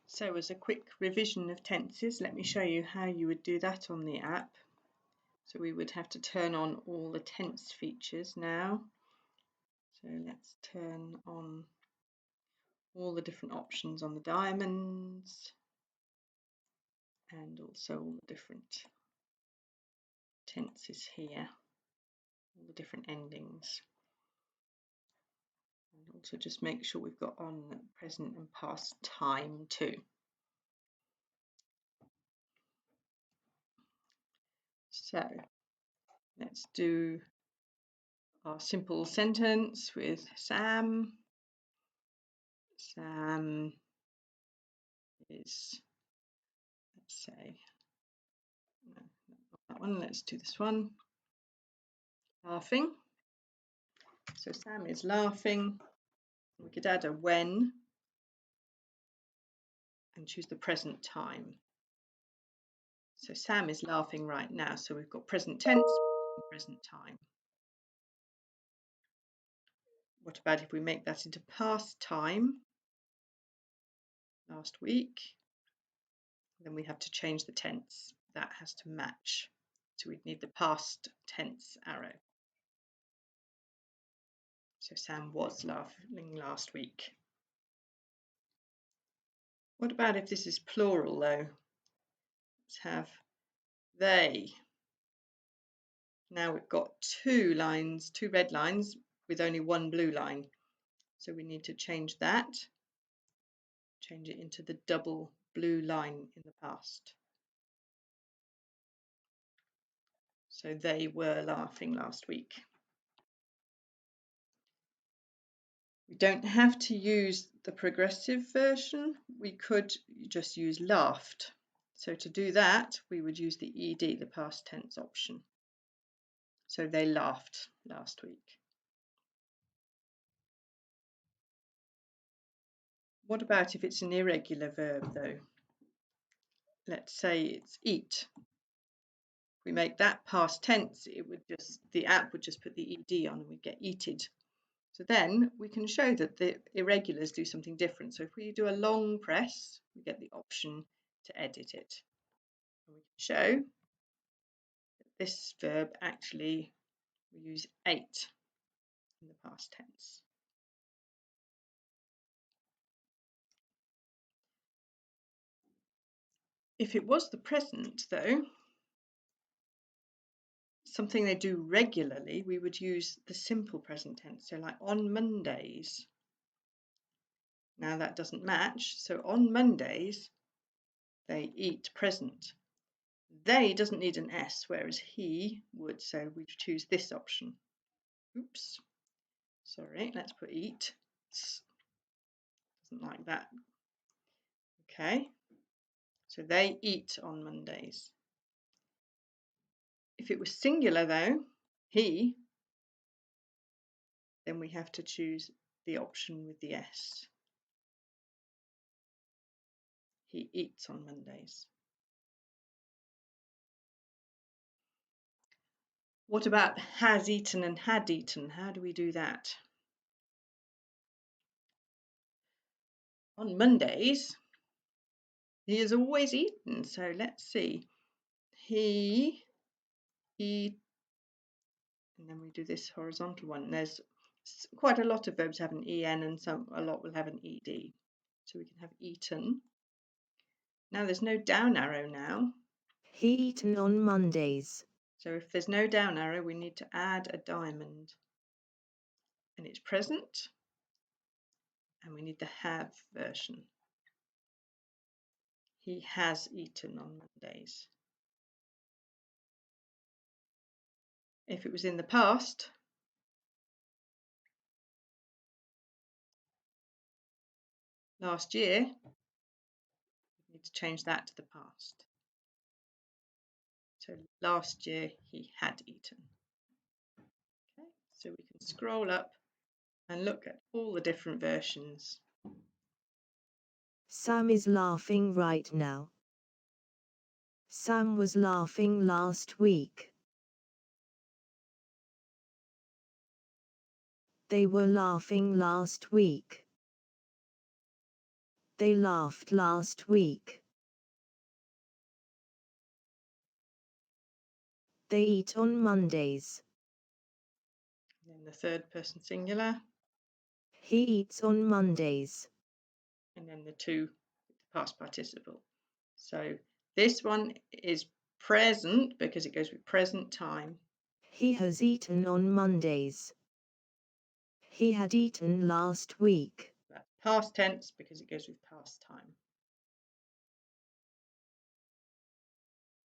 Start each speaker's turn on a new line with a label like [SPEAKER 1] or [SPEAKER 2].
[SPEAKER 1] So as a quick revision of tenses, let me show you how you would do that on the app. So we would have to turn on all the tense features now. So let's turn on all the different options on the diamonds and also all the different tenses here, all the different endings. And also just make sure we've got on present and past time too. So let's do our simple sentence with Sam. Sam is, let's say, no, not that one, let's do this one. Laughing. So Sam is laughing. We could add a when and choose the present time. So Sam is laughing right now. So we've got present tense and present time. What about if we make that into past time? Last week. Then we have to change the tense. That has to match. So we'd need the past tense arrow. So Sam was laughing last week. What about if this is plural though? Let's have they. Now we've got two lines, two red lines with only one blue line. So we need to change that. Change it into the double blue line in the past. So they were laughing last week. We don't have to use the progressive version. We could just use laughed. So to do that, we would use the ED, the past tense option. So they laughed last week. What about if it's an irregular verb though? Let's say it's eat. If we make that past tense, it would just, the app would just put the ED on and we'd get eated. So then we can show that the irregulars do something different. So if we do a long press, we get the option to edit it. And we can show that this verb actually, we use ate in the past tense. If it was the present though, something they do regularly, we would use the simple present tense. So like on Mondays. Now that doesn't match. So on Mondays, they eat present. They doesn't need an S, whereas he would. So we choose this option. Oops. Sorry, let's put eat. Doesn't like that. Okay. So they eat on Mondays. If it was singular though, he, then we have to choose the option with the S. He eats on Mondays. What about has eaten and had eaten? How do we do that? On Mondays, he has always eaten. So let's see. He eat, and then we do this horizontal one. There's quite a lot of verbs have an en and a lot will have an ed. So we can have eaten. Now there's no down arrow now.
[SPEAKER 2] He eaten on Mondays.
[SPEAKER 1] So if there's no down arrow, we need to add a diamond. And it's present. And we need the have version. He has eaten on Mondays. If it was in the past, last year, we need to change that to the past. So last year he had eaten. Okay, so we can scroll up and look at all the different versions.
[SPEAKER 2] Sam is laughing right now. Sam was laughing last week. They were laughing last week. They laughed last week. They eat on Mondays.
[SPEAKER 1] And then the third person singular,
[SPEAKER 2] He eats on Mondays.
[SPEAKER 1] and then the two, the past participle. So this one is present because it goes with present time.
[SPEAKER 2] He has eaten on Mondays. He had eaten last week.
[SPEAKER 1] That's past tense because it goes with past time.